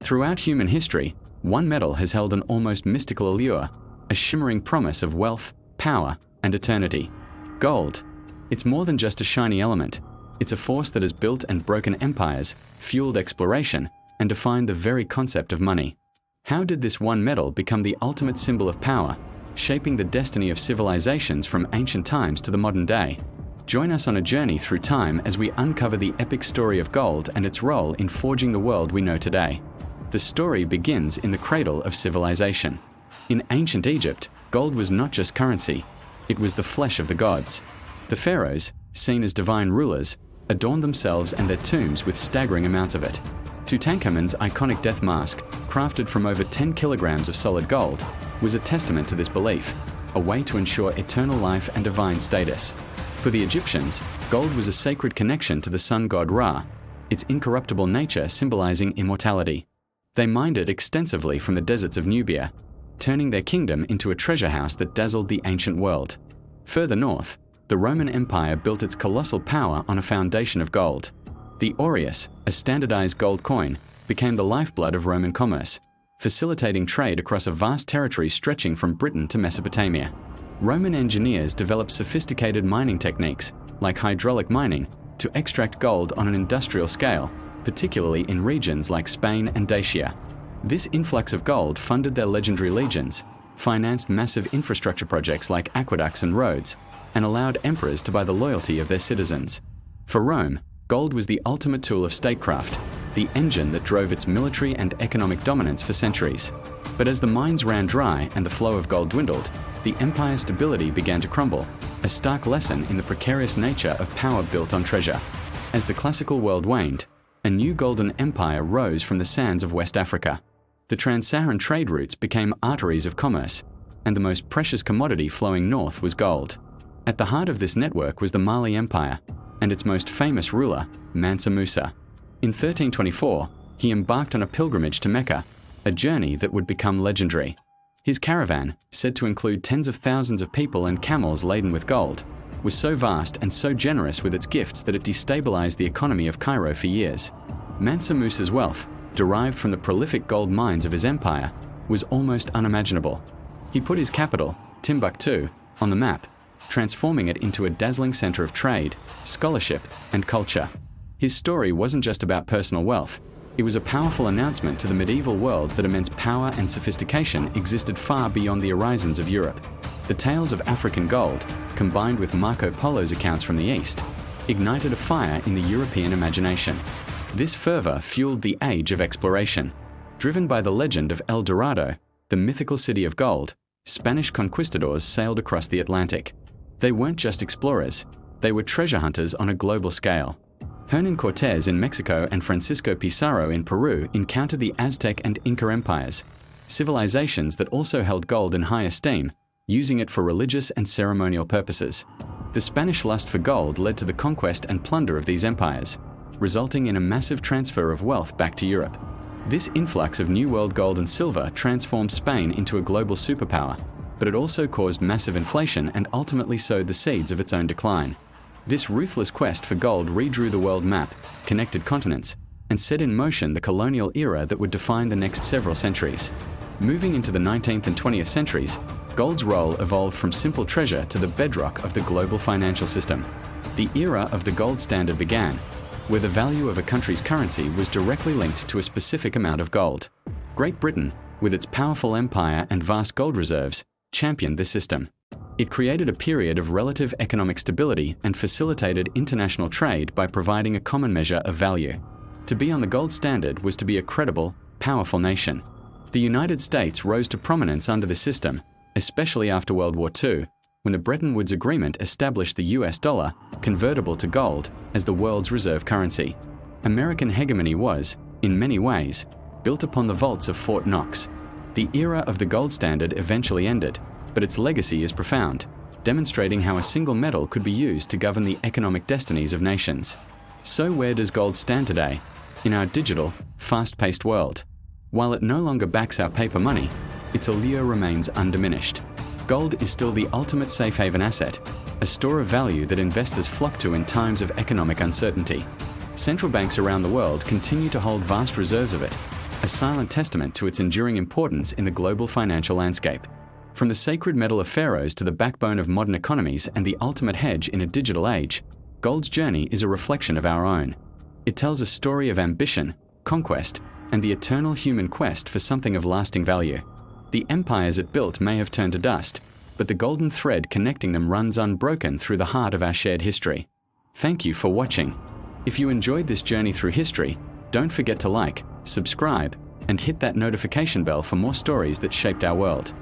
Throughout human history, one metal has held an almost mystical allure, a shimmering promise of wealth, power, and eternity. Gold. It's more than just a shiny element. It's a force that has built and broken empires, fueled exploration, and defined the very concept of money. How did this one metal become the ultimate symbol of power, shaping the destiny of civilizations from ancient times to the modern day? Join us on a journey through time as we uncover the epic story of gold and its role in forging the world we know today. The story begins in the cradle of civilization. In ancient Egypt, gold was not just currency, it was the flesh of the gods. The pharaohs, seen as divine rulers, adorned themselves and their tombs with staggering amounts of it. Tutankhamun's iconic death mask, crafted from over 10 kilograms of solid gold, was a testament to this belief, a way to ensure eternal life and divine status. For the Egyptians, gold was a sacred connection to the sun god Ra, its incorruptible nature symbolizing immortality. They mined it extensively from the deserts of Nubia, turning their kingdom into a treasure house that dazzled the ancient world. Further north, the Roman Empire built its colossal power on a foundation of gold. The aureus, a standardized gold coin, became the lifeblood of Roman commerce, facilitating trade across a vast territory stretching from Britain to Mesopotamia. Roman engineers developed sophisticated mining techniques, like hydraulic mining, to extract gold on an industrial scale, particularly in regions like Spain and Dacia. This influx of gold funded their legendary legions, financed massive infrastructure projects like aqueducts and roads, and allowed emperors to buy the loyalty of their citizens. For Rome, gold was the ultimate tool of statecraft, the engine that drove its military and economic dominance for centuries. But as the mines ran dry and the flow of gold dwindled, the empire's stability began to crumble, a stark lesson in the precarious nature of power built on treasure. As the classical world waned, a new golden empire rose from the sands of West Africa. The trans-Saharan trade routes became arteries of commerce, and the most precious commodity flowing north was gold. At the heart of this network was the Mali Empire, and its most famous ruler, Mansa Musa. In 1324, he embarked on a pilgrimage to Mecca, a journey that would become legendary. His caravan, said to include tens of thousands of people and camels laden with gold, was so vast and so generous with its gifts that it destabilized the economy of Cairo for years. Mansa Musa's wealth, derived from the prolific gold mines of his empire, was almost unimaginable. He put his capital, Timbuktu, on the map, transforming it into a dazzling center of trade, scholarship, and culture. His story wasn't just about personal wealth. It was a powerful announcement to the medieval world that immense power and sophistication existed far beyond the horizons of Europe. The tales of African gold, combined with Marco Polo's accounts from the East, ignited a fire in the European imagination. This fervor fueled the age of exploration. Driven by the legend of El Dorado, the mythical city of gold, Spanish conquistadors sailed across the Atlantic. They weren't just explorers, they were treasure hunters on a global scale. Hernan Cortés in Mexico and Francisco Pizarro in Peru encountered the Aztec and Inca empires, civilizations that also held gold in high esteem, using it for religious and ceremonial purposes. The Spanish lust for gold led to the conquest and plunder of these empires, resulting in a massive transfer of wealth back to Europe. This influx of New World gold and silver transformed Spain into a global superpower, but it also caused massive inflation and ultimately sowed the seeds of its own decline. This ruthless quest for gold redrew the world map, connected continents, and set in motion the colonial era that would define the next several centuries. Moving into the 19th and 20th centuries, gold's role evolved from simple treasure to the bedrock of the global financial system. The era of the gold standard began, where the value of a country's currency was directly linked to a specific amount of gold. Great Britain, with its powerful empire and vast gold reserves, championed this system. It created a period of relative economic stability and facilitated international trade by providing a common measure of value. To be on the gold standard was to be a credible, powerful nation. The United States rose to prominence under this system, especially after World War II, when the Bretton Woods Agreement established the US dollar, convertible to gold, as the world's reserve currency. American hegemony was, in many ways, built upon the vaults of Fort Knox. The era of the gold standard eventually ended, but its legacy is profound, demonstrating how a single metal could be used to govern the economic destinies of nations. So where does gold stand today? In our digital, fast-paced world. While it no longer backs our paper money, its allure remains undiminished. Gold is still the ultimate safe haven asset, a store of value that investors flock to in times of economic uncertainty. Central banks around the world continue to hold vast reserves of it, a silent testament to its enduring importance in the global financial landscape. From the sacred metal of pharaohs to the backbone of modern economies and the ultimate hedge in a digital age, gold's journey is a reflection of our own. It tells a story of ambition, conquest, and the eternal human quest for something of lasting value. The empires it built may have turned to dust, but the golden thread connecting them runs unbroken through the heart of our shared history. Thank you for watching. If you enjoyed this journey through history, don't forget to like, subscribe, and hit that notification bell for more stories that shaped our world.